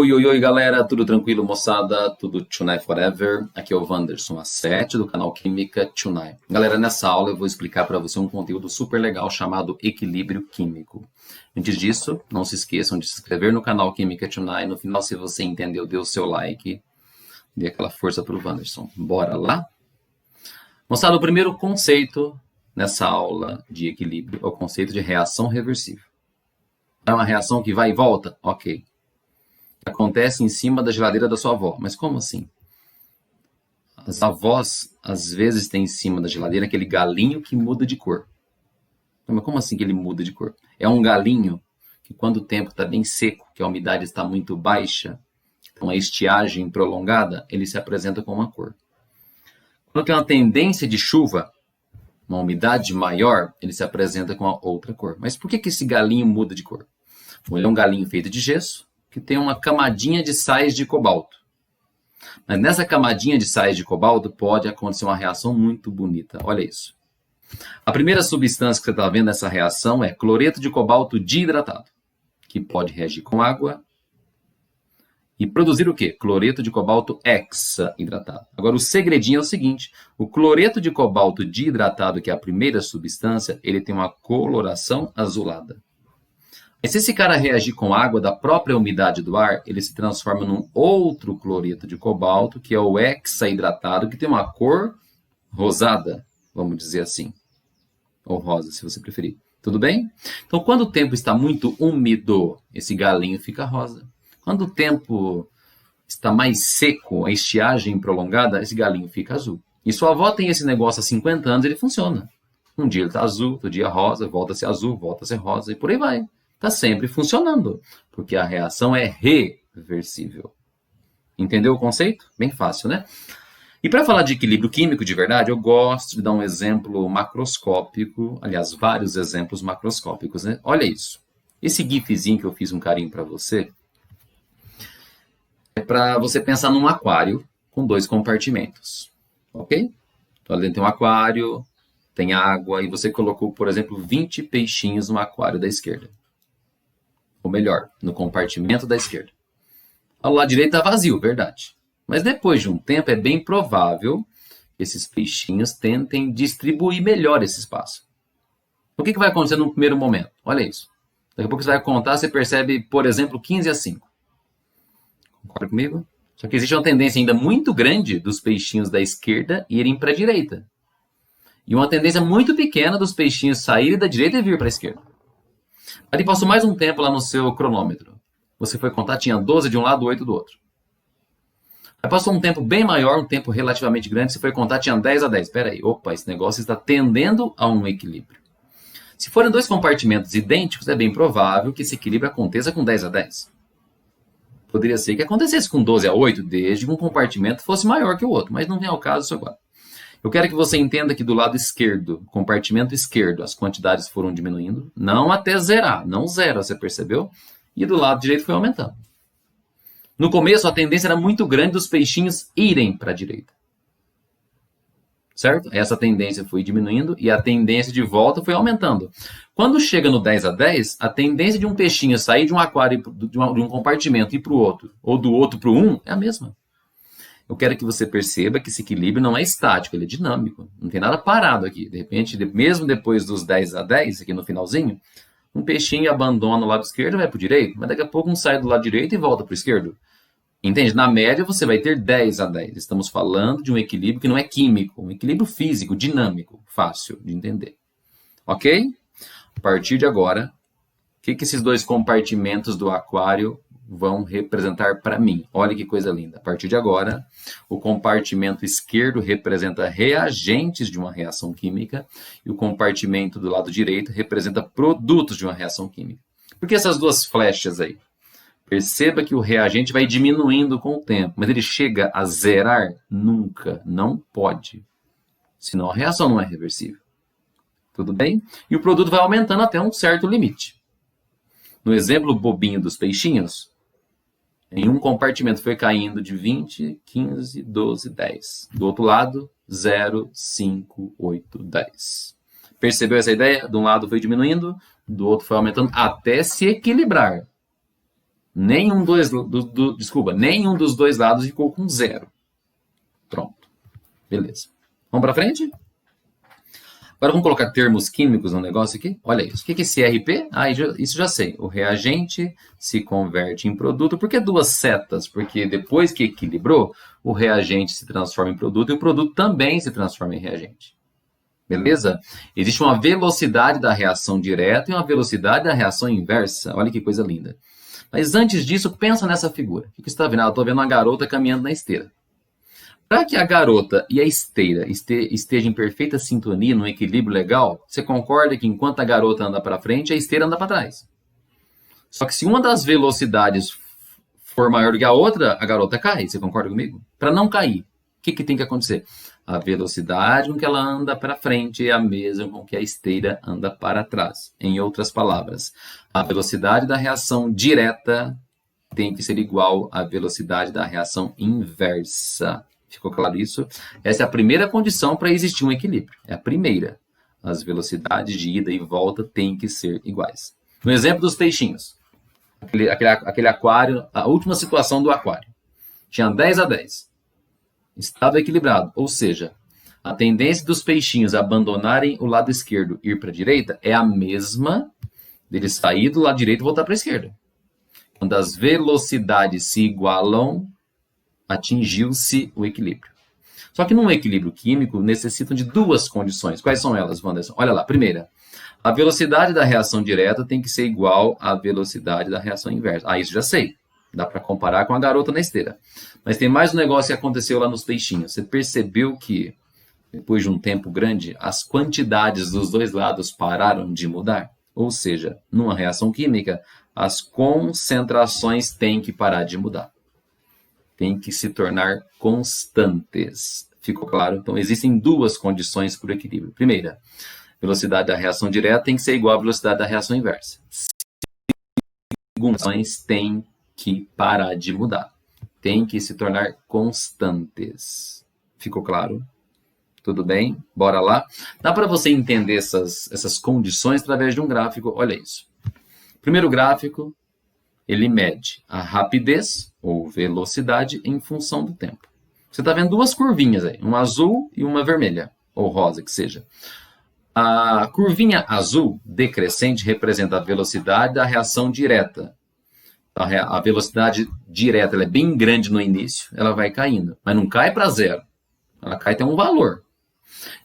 Oi, oi, oi, galera, tudo tranquilo, moçada? Tudo Tonight Forever? Aqui é o Wanderson A7 do canal Química Tonight. Galera, nessa aula eu vou explicar para você um conteúdo super legal chamado equilíbrio químico. Antes disso, não se esqueçam de se inscrever no canal Química Tonight. No final, se você entendeu, dê o seu like, dê aquela força para o Wanderson. Bora lá? Moçada, o primeiro conceito nessa aula de equilíbrio é o conceito de reação reversível. É uma reação que vai e volta? Ok. Acontece em cima da geladeira da sua avó. Mas como assim? As avós, às vezes, têm em cima da geladeira aquele galinho que muda de cor. Mas como assim que ele muda de cor? É um galinho que, quando o tempo está bem seco, que a umidade está muito baixa, então a estiagem prolongada, ele se apresenta com uma cor. Quando tem uma tendência de chuva, uma umidade maior, ele se apresenta com a outra cor. Mas por que esse galinho muda de cor? Ele é um galinho feito de gesso, que tem uma camadinha de sais de cobalto. Mas nessa camadinha de sais de cobalto pode acontecer uma reação muito bonita. Olha isso. A primeira substância que você está vendo nessa reação é cloreto de cobalto diidratado, que pode reagir com água e produzir o quê? Cloreto de cobalto hexaidratado. Agora, o segredinho é o seguinte: o cloreto de cobalto diidratado, que é a primeira substância, ele tem uma coloração azulada. Mas se esse cara reagir com água da própria umidade do ar, ele se transforma num outro cloreto de cobalto, que é o hexaidratado, que tem uma cor rosada, vamos dizer assim. Ou rosa, se você preferir. Tudo bem? Então, quando o tempo está muito úmido, esse galinho fica rosa. Quando o tempo está mais seco, a estiagem prolongada, esse galinho fica azul. E sua avó tem esse negócio há 50 anos, ele funciona. Um dia ele está azul, outro dia rosa, volta a ser azul, volta a ser rosa, e por aí vai. Está sempre funcionando, porque a reação é reversível. Entendeu o conceito? Bem fácil, né? E para falar de equilíbrio químico de verdade, eu gosto de dar um exemplo macroscópico, aliás, vários exemplos macroscópicos, né? Olha isso. Esse gifzinho que eu fiz um carinho para você é para você pensar num aquário com 2 compartimentos, ok? Então, ali tem um aquário, tem água, e você colocou, por exemplo, 20 peixinhos no aquário da esquerda. Ou melhor, no compartimento da esquerda. Ao lado direito está vazio, verdade. Mas depois de um tempo é bem provável que esses peixinhos tentem distribuir melhor esse espaço. O que vai acontecer no primeiro momento? Olha isso. Daqui a pouco você vai contar, você percebe, por exemplo, 15-5. Concorda comigo? Só que existe uma tendência ainda muito grande dos peixinhos da esquerda irem para a direita. E uma tendência muito pequena dos peixinhos saírem da direita e vir para a esquerda. Aí passou mais um tempo lá no seu cronômetro. Você foi contar, tinha 12 de um lado, 8 do outro. Aí passou um tempo bem maior, um tempo relativamente grande, você foi contar, tinha 10-10. Espera aí, opa, esse negócio está tendendo a um equilíbrio. Se forem 2 compartimentos idênticos, é bem provável que esse equilíbrio aconteça com 10-10. Poderia ser que acontecesse com 12-8, desde que um compartimento fosse maior que o outro, mas não vem ao caso isso agora. Eu quero que você entenda que do lado esquerdo, compartimento esquerdo, as quantidades foram diminuindo, não até zerar, não zero, você percebeu? E do lado direito foi aumentando. No começo, a tendência era muito grande dos peixinhos irem para a direita. Certo? Essa tendência foi diminuindo e a tendência de volta foi aumentando. Quando chega no 10-10, a tendência de um peixinho sair de um aquário, de um compartimento e ir para o outro, ou do outro para o um, é a mesma. Eu quero que você perceba que esse equilíbrio não é estático, ele é dinâmico. Não tem nada parado aqui. De repente, mesmo depois dos 10-10, aqui no finalzinho, um peixinho abandona o lado esquerdo e vai para o direito, mas daqui a pouco um sai do lado direito e volta para o esquerdo. Entende? Na média, você vai ter 10-10. Estamos falando de um equilíbrio que não é químico, um equilíbrio físico, dinâmico, fácil de entender. Ok? A partir de agora, o que esses 2 compartimentos do aquário vão representar para mim? Olha que coisa linda. A partir de agora, o compartimento esquerdo representa reagentes de uma reação química e o compartimento do lado direito representa produtos de uma reação química. Por que essas 2 flechas aí? Perceba que o reagente vai diminuindo com o tempo, mas ele chega a zerar? Nunca, não pode. Senão a reação não é reversível. Tudo bem? E o produto vai aumentando até um certo limite. No exemplo bobinho dos peixinhos, em um compartimento foi caindo de 20, 15, 12, 10. Do outro lado, 0, 5, 8, 10. Percebeu essa ideia? De um lado foi diminuindo, do outro foi aumentando até se equilibrar. Nenhum dos dois lados ficou com 0. Pronto. Beleza. Vamos para frente? Agora vamos colocar termos químicos no negócio aqui. Olha isso. O que é esse RP? Isso já sei. O reagente se converte em produto. Por que duas setas? Porque depois que equilibrou, o reagente se transforma em produto e o produto também se transforma em reagente. Beleza? Existe uma velocidade da reação direta e uma velocidade da reação inversa. Olha que coisa linda. Mas antes disso, pensa nessa figura. O que você está vendo? Eu estou vendo uma garota caminhando na esteira. Para que a garota e a esteira estejam em perfeita sintonia, num equilíbrio legal, você concorda que enquanto a garota anda para frente, a esteira anda para trás. Só que se uma das velocidades for maior do que a outra, a garota cai. Você concorda comigo? Para não cair, o que tem que acontecer? A velocidade com que ela anda para frente é a mesma com que a esteira anda para trás. Em outras palavras, a velocidade da reação direta tem que ser igual à velocidade da reação inversa. Ficou claro isso? Essa é a primeira condição para existir um equilíbrio. É a primeira. As velocidades de ida e volta têm que ser iguais. No exemplo dos peixinhos. Aquele aquário, a última situação do aquário. Tinha 10-10. Estado equilibrado. Ou seja, a tendência dos peixinhos a abandonarem o lado esquerdo e ir para a direita é a mesma deles sair do lado direito e voltar para a esquerda. Quando as velocidades se igualam, atingiu-se o equilíbrio. Só que num equilíbrio químico necessitam de duas condições. Quais são elas, Wanderson? Olha lá, primeira, a velocidade da reação direta tem que ser igual à velocidade da reação inversa. Isso já sei. Dá para comparar com a garota na esteira. Mas tem mais um negócio que aconteceu lá nos peixinhos. Você percebeu que, depois de um tempo grande, as quantidades dos dois lados pararam de mudar? Ou seja, numa reação química, as concentrações têm que parar de mudar. Tem que se tornar constantes. Ficou claro? Então, existem duas condições para o equilíbrio. Primeira, velocidade da reação direta tem que ser igual à velocidade da reação inversa. Segunda, tem que parar de mudar. Tem que se tornar constantes. Ficou claro? Tudo bem? Bora lá? Dá para você entender essas condições através de um gráfico. Olha isso. Primeiro gráfico, ele mede a rapidez ou velocidade em função do tempo. Você está vendo duas curvinhas aí, uma azul e uma vermelha, ou rosa, que seja. A curvinha azul decrescente representa a velocidade da reação direta. A velocidade direta ela é bem grande no início, ela vai caindo, mas não cai para zero. Ela cai até um valor.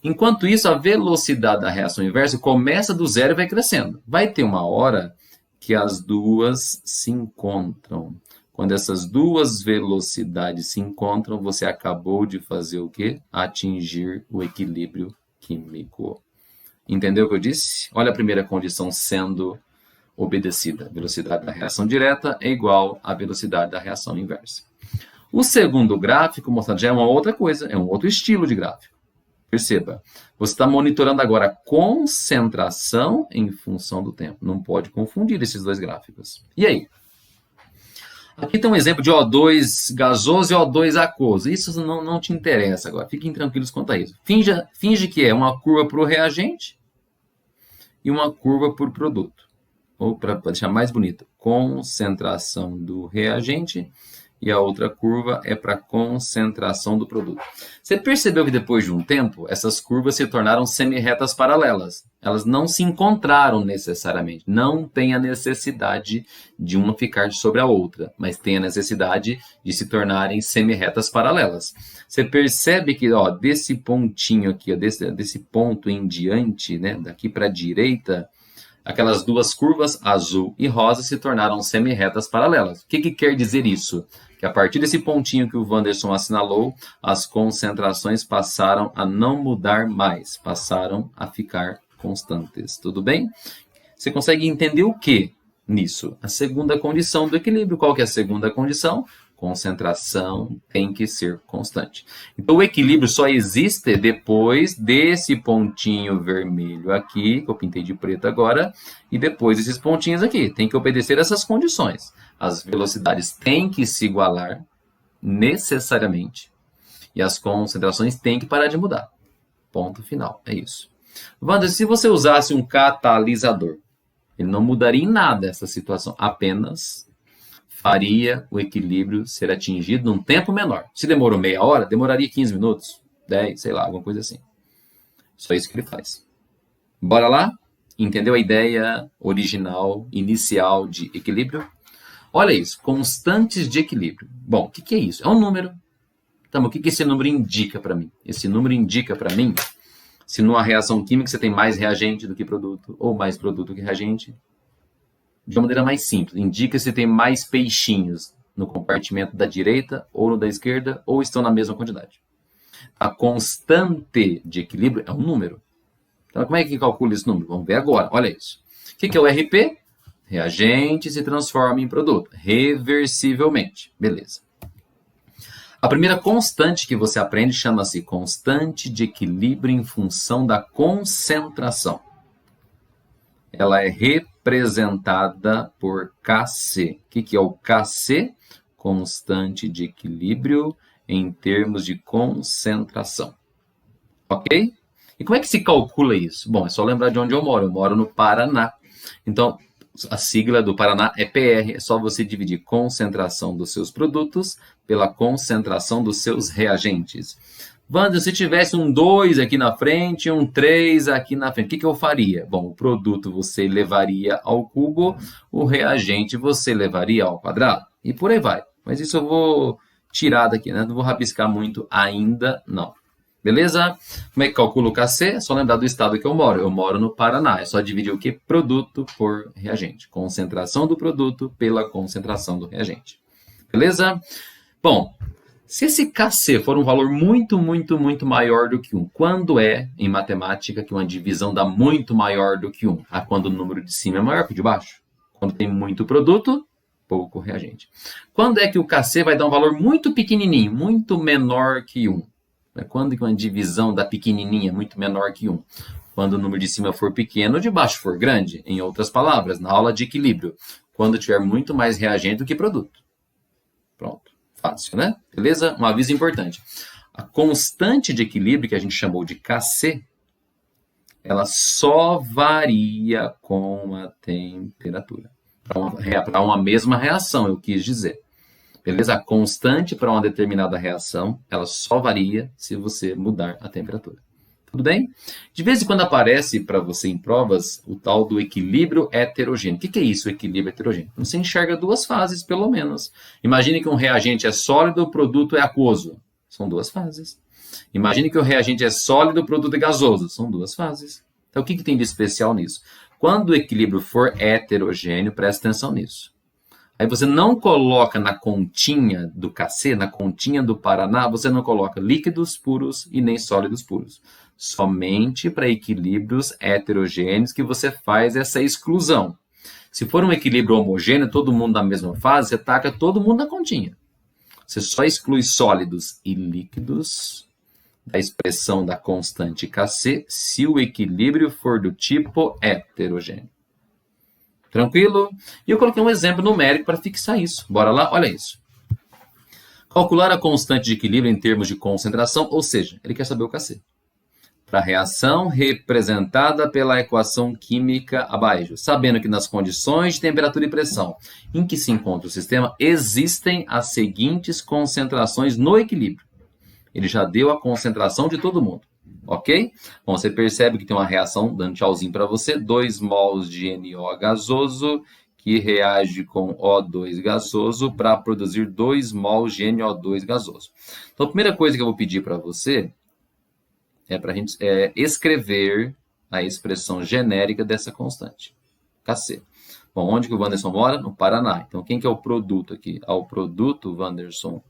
Enquanto isso, a velocidade da reação inversa começa do zero e vai crescendo. Vai ter uma hora que as duas se encontram. Quando essas duas velocidades se encontram, você acabou de fazer o quê? Atingir o equilíbrio químico. Entendeu o que eu disse? Olha a primeira condição sendo obedecida. A velocidade da reação direta é igual à velocidade da reação inversa. O segundo gráfico, mostrando, já é uma outra coisa, é um outro estilo de gráfico. Perceba, você está monitorando agora a concentração em função do tempo. Não pode confundir esses dois gráficos. E aí? Aqui tem um exemplo de O2 gasoso e O2 aquoso. Isso não te interessa agora. Fiquem tranquilos quanto a isso. Finge que é uma curva para o reagente e uma curva para o produto. Ou para deixar mais bonito, concentração do reagente e a outra curva é para a concentração do produto. Você percebeu que depois de um tempo, essas curvas se tornaram semi-retas paralelas. Elas não se encontraram necessariamente. Não tem a necessidade de uma ficar sobre a outra, mas tem a necessidade de se tornarem semi-retas paralelas. Você percebe que desse pontinho aqui, desse ponto em diante, né, daqui para a direita, aquelas duas curvas, azul e rosa, se tornaram semi-retas paralelas. O que quer dizer isso? Que a partir desse pontinho que o Wanderson assinalou, as concentrações passaram a não mudar mais, passaram a ficar constantes. Tudo bem? Você consegue entender o que nisso? A segunda condição do equilíbrio. Qual que é a segunda condição? Concentração tem que ser constante. Então, o equilíbrio só existe depois desse pontinho vermelho aqui, que eu pintei de preto agora, e depois desses pontinhos aqui. Tem que obedecer essas condições. As velocidades têm que se igualar necessariamente e as concentrações têm que parar de mudar. Ponto final. É isso. Wander, se você usasse um catalisador, ele não mudaria em nada essa situação, apenas faria o equilíbrio ser atingido num tempo menor. Se demorou meia hora, demoraria 15 minutos, 10, sei lá, alguma coisa assim. Só isso que ele faz. Bora lá? Entendeu a ideia original, inicial de equilíbrio? Olha isso, constantes de equilíbrio. Bom, o que é isso? É um número. Então, o que esse número indica para mim? Esse número indica para mim se numa reação química você tem mais reagente do que produto, ou mais produto que reagente. De uma maneira mais simples, indica se tem mais peixinhos no compartimento da direita ou no da esquerda, ou estão na mesma quantidade. A constante de equilíbrio é um número. Então, como é que calcula esse número? Vamos ver agora. Olha isso. O que é o RP? Reagente se transforma em produto, reversivelmente. Beleza. A primeira constante que você aprende chama-se constante de equilíbrio em função da concentração. Ela é representada por Kc. O que é o Kc? Constante de equilíbrio em termos de concentração. Ok? E como é que se calcula isso? Bom, é só lembrar de onde eu moro. Eu moro no Paraná. Então, a sigla do Paraná é PR. É só você dividir concentração dos seus produtos pela concentração dos seus reagentes. Wander, se tivesse um 2 aqui na frente e um 3 aqui na frente, o que eu faria? Bom, o produto você levaria ao cubo, o reagente você levaria ao quadrado. E por aí vai. Mas isso eu vou tirar daqui, né? Não vou rabiscar muito ainda, não. Beleza? Como é que calcula o Kc? É só lembrar do estado que eu moro. Eu moro no Paraná. É só dividir o que? Produto por reagente. Concentração do produto pela concentração do reagente. Beleza? Bom, se esse Kc for um valor muito maior do que 1, quando é, em matemática, que uma divisão dá muito maior do que 1? Quando o número de cima é maior que o de baixo. Quando tem muito produto, pouco reagente. Quando é que o Kc vai dar um valor muito pequenininho, muito menor que 1? Quando uma divisão da pequenininha é muito menor que 1? Quando o número de cima for pequeno, o de baixo for grande. Em outras palavras, na aula de equilíbrio, quando tiver muito mais reagente do que produto. Pronto. Fácil, né? Beleza? Um aviso importante. A constante de equilíbrio, que a gente chamou de Kc, ela só varia com a temperatura. Para uma mesma reação, eu quis dizer. Beleza? A constante para uma determinada reação, ela só varia se você mudar a temperatura. Tudo bem? De vez em quando aparece para você em provas o tal do equilíbrio heterogêneo. O que é isso, o equilíbrio heterogêneo? Você enxerga duas fases, pelo menos. Imagine que um reagente é sólido, o produto é aquoso. São duas fases. Imagine que o reagente é sólido, o produto é gasoso. São duas fases. Então, o que tem de especial nisso? Quando o equilíbrio for heterogêneo, presta atenção nisso. Aí você não coloca na continha do Kc, na continha do Paraná, você não coloca líquidos puros e nem sólidos puros. Somente para equilíbrios heterogêneos que você faz essa exclusão. Se for um equilíbrio homogêneo, todo mundo na mesma fase, você taca todo mundo na continha. Você só exclui sólidos e líquidos da expressão da constante Kc se o equilíbrio for do tipo heterogêneo. Tranquilo? E eu coloquei um exemplo numérico para fixar isso. Bora lá? Olha isso. Calcular a constante de equilíbrio em termos de concentração, ou seja, ele quer saber o Kc. Para a reação representada pela equação química abaixo, sabendo que nas condições de temperatura e pressão em que se encontra o sistema, existem as seguintes concentrações no equilíbrio. Ele já deu a concentração de todo mundo. Ok? Bom, você percebe que tem uma reação, dando tchauzinho para você, 2 mols de NO gasoso, que reage com O2 gasoso para produzir 2 mols de NO2 gasoso. Então, a primeira coisa que eu vou pedir para você é para a gente escrever a expressão genérica dessa constante, Kc. Bom, onde que o Wanderson mora? No Paraná. Então, quem que é o produto aqui? O produto, Wanderson,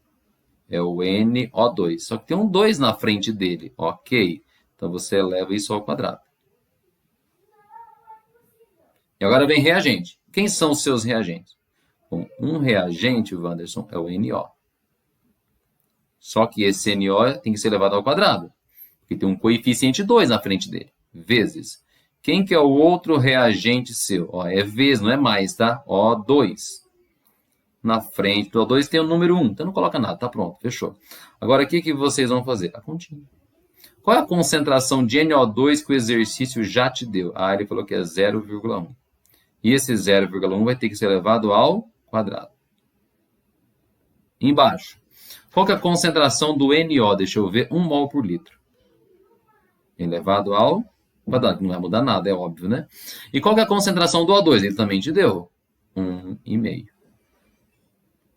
é o NO2. Só que tem um 2 na frente dele. Ok. Então, você eleva isso ao quadrado. E agora vem reagente. Quem são os seus reagentes? Bom, um reagente, Wanderson, é o NO. Só que esse NO tem que ser elevado ao quadrado. Porque tem um coeficiente 2 na frente dele. Vezes. Quem que é o outro reagente seu? É vezes, não é mais, tá? O2. Na frente do O2 tem o número 1. Então não coloca nada, tá pronto, fechou. Agora o que vocês vão fazer? A continha. Qual é a concentração de NO2 que o exercício já te deu? Ele falou que é 0,1. E esse 0,1 vai ter que ser elevado ao quadrado. Embaixo. Qual que é a concentração do NO? Deixa eu ver, 1 mol por litro. Elevado ao quadrado. Não vai mudar nada, é óbvio, né? E qual que é a concentração do O2? Ele também te deu 1,5.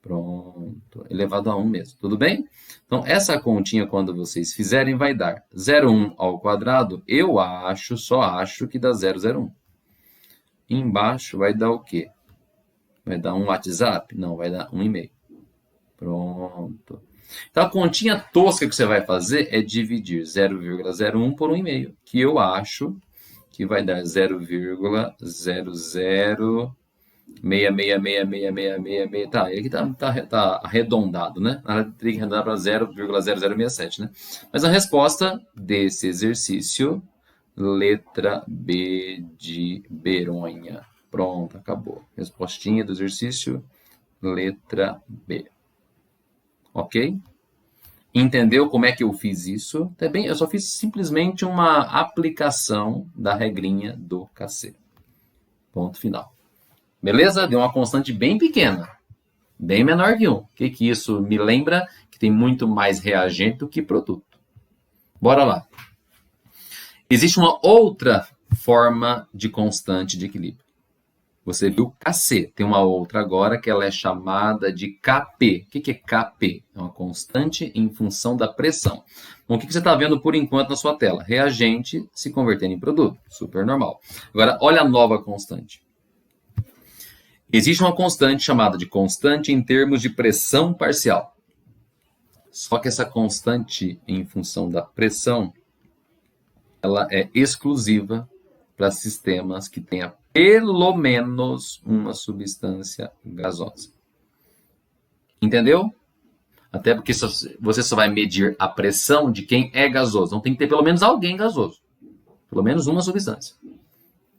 Pronto. Elevado a 1 mesmo. Tudo bem? Então, essa continha, quando vocês fizerem, vai dar 0,1 ao quadrado. Eu só acho que dá 0,01. Embaixo vai dar o quê? Vai dar um WhatsApp? Não, vai dar 1,5. Pronto. Então, a continha tosca que você vai fazer é dividir 0,01 por 1,5, que eu acho que vai dar 0,00666666. Tá, ele aqui tá arredondado, né? Teria que arredondar para 0,0067, né? Mas a resposta desse exercício, letra B de Beronha. Pronto, acabou. Respostinha do exercício, letra B. Ok? Entendeu como é que eu fiz isso? Também, eu só fiz simplesmente uma aplicação da regrinha do KC. Ponto final. Beleza? Deu uma constante bem pequena. Bem menor que 1. O que isso me lembra? Que tem muito mais reagente do que produto. Bora lá. Existe uma outra forma de constante de equilíbrio. Você viu KC. Tem uma outra agora que ela é chamada de KP. O que é KP? É uma constante em função da pressão. Bom, o que você está vendo por enquanto na sua tela? Reagente se convertendo em produto. Super normal. Agora, olha a nova constante. Existe uma constante chamada de constante em termos de pressão parcial. Só que essa constante em função da pressão, ela é exclusiva para sistemas que tenha pelo menos uma substância gasosa. Entendeu? Até porque você só vai medir a pressão de quem é gasoso. Então tem que ter pelo menos alguém gasoso. Pelo menos uma substância.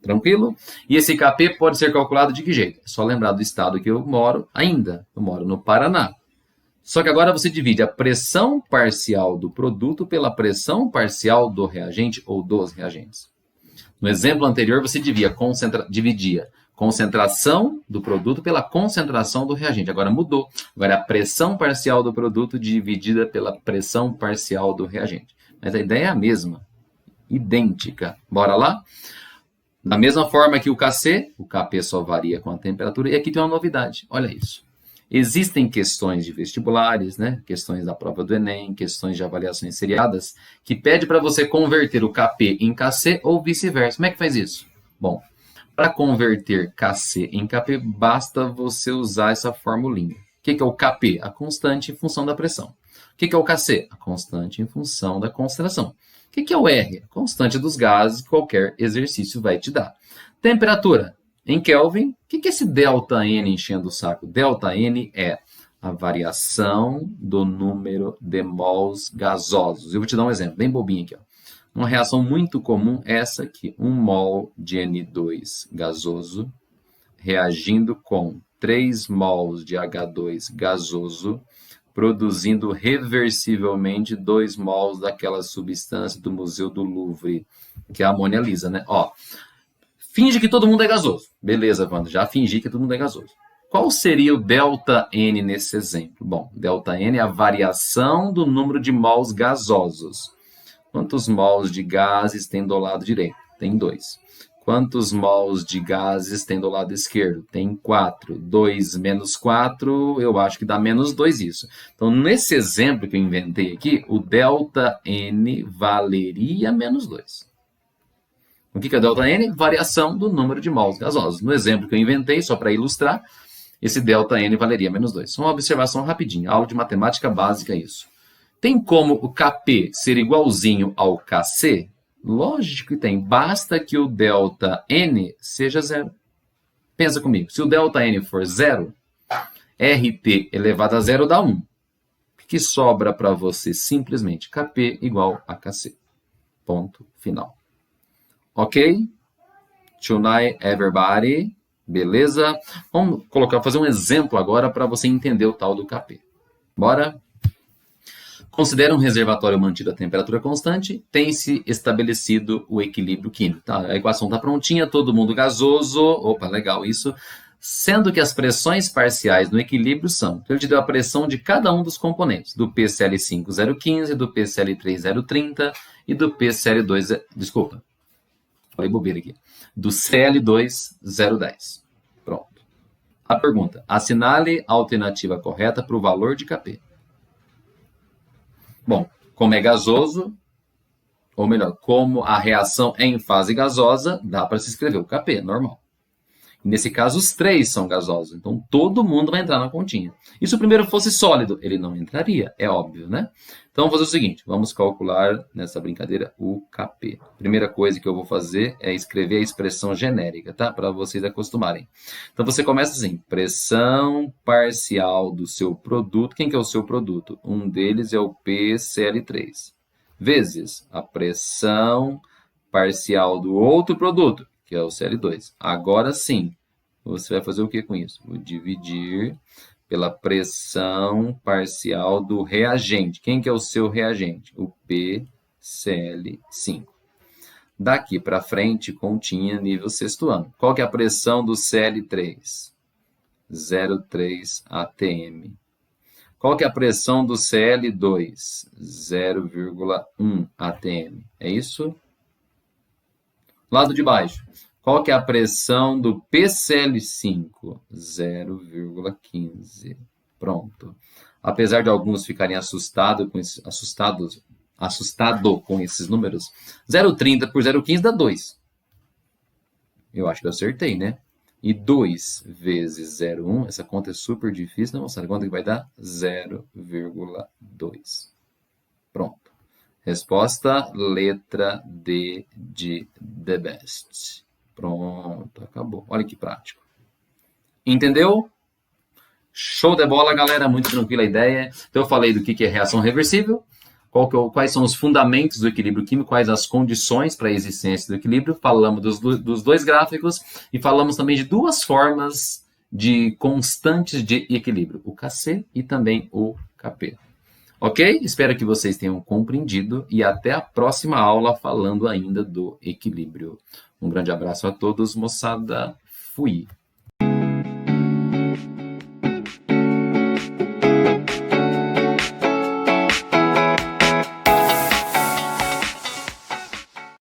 Tranquilo? E esse KP pode ser calculado de que jeito? É só lembrar do estado que eu moro ainda. Eu moro no Paraná. Só que agora você divide a pressão parcial do produto pela pressão parcial do reagente ou dos reagentes. No exemplo anterior, você dividia concentração do produto pela concentração do reagente. Agora mudou. Agora é a pressão parcial do produto dividida pela pressão parcial do reagente. Mas a ideia é a mesma. Idêntica. Bora lá? Da mesma forma que o KC, o KP só varia com a temperatura. E aqui tem uma novidade. Olha isso. Existem questões de vestibulares, né? Questões da prova do Enem, questões de avaliações seriadas, que pede para você converter o KP em KC ou vice-versa. Como é que faz isso? Bom, para converter KC em KP, basta você usar essa formulinha. O que é o KP? A constante em função da pressão. O que é o KC? A constante em função da concentração. O que é o R? A constante dos gases que qualquer exercício vai te dar. Temperatura. Em Kelvin, o que é esse ΔN enchendo o saco? ΔN é a variação do número de mols gasosos. Eu vou te dar um exemplo, bem bobinho aqui. Ó. Uma reação muito comum é essa aqui. 1 mol de N2 gasoso reagindo com 3 mols de H2 gasoso, produzindo reversivelmente 2 mols daquela substância do Museu do Louvre, que é a amônia lisa, né? Ó. Finge que todo mundo é gasoso. Beleza, Wanda, já fingi que todo mundo é gasoso. Qual seria o ΔN nesse exemplo? Bom, ΔN é a variação do número de mols gasosos. Quantos mols de gases tem do lado direito? Tem 2. Quantos mols de gases tem do lado esquerdo? Tem 4. 2 menos 4, eu acho que dá menos 2 isso. Então, nesse exemplo que eu inventei aqui, o ΔN valeria menos 2. O que é ΔN? Variação do número de mols gasosos. No exemplo que eu inventei, só para ilustrar, esse ΔN valeria menos 2. Só uma observação rapidinha. Aula de matemática básica é isso. Tem como o KP ser igualzinho ao KC? Lógico que tem. Basta que o ΔN seja zero. Pensa comigo. Se o ΔN for zero, RT elevado a zero dá 1. O que sobra para você? Simplesmente KP igual a KC. Ponto final. Ok? Tonight, everybody. Beleza? Vamos fazer um exemplo agora para você entender o tal do KP. Bora? Considera um reservatório mantido a temperatura constante, tem-se estabelecido o equilíbrio químico. Tá, a equação está prontinha, todo mundo gasoso. Opa, legal isso. sendo que as pressões parciais no equilíbrio são, ele te deu a pressão de cada um dos componentes, do PCl5 015, do PCl3 030 e do PCl2, desculpa, falei bobeira aqui, do Cl2 010. Pronto. A pergunta, assinale a alternativa correta para o valor de Kp. Bom, como é gasoso, ou melhor, como a reação é em fase gasosa, dá para se escrever o Kp, normal. Nesse caso, os três são gasosos, então todo mundo vai entrar na continha. E se o primeiro fosse sólido, ele não entraria, é óbvio, né? Então, vamos fazer o seguinte, vamos calcular nessa brincadeira o Kp. Primeira coisa que eu vou fazer é escrever a expressão genérica, tá? Para vocês acostumarem. Então, você começa assim, pressão parcial do seu produto. Quem que é o seu produto? Um deles é o PCl3, vezes a pressão parcial do outro produto, que é o Cl2. Agora sim, você vai fazer o que com isso? Vou dividir pela pressão parcial do reagente. Quem que é o seu reagente? O PCl5. Daqui para frente, continha nível sexto ano. Qual que é a pressão do Cl3? 0,3 atm. Qual que é a pressão do Cl2? 0,1 atm. É isso? Lado de baixo. Qual que é a pressão do PCl5? 0,15. Pronto. Apesar de alguns ficarem assustado com esses números, 0,30 por 0,15 dá 2. Eu acho que eu acertei, né? E 2 vezes 0,1, essa conta é super difícil, né, moçada? Quanto que vai dar? 0,2. Pronto. Resposta, letra D de The Best. Pronto, acabou. Olha que prático. Entendeu? Show de bola, galera. Muito tranquila a ideia. Então, eu falei do que é reação reversível, quais são os fundamentos do equilíbrio químico, quais as condições para a existência do equilíbrio. Falamos dos dois gráficos e falamos também de duas formas de constantes de equilíbrio, o Kc e também o Kp. Ok? Espero que vocês tenham compreendido e até a próxima aula falando ainda do equilíbrio. Um grande abraço a todos, moçada. Fui!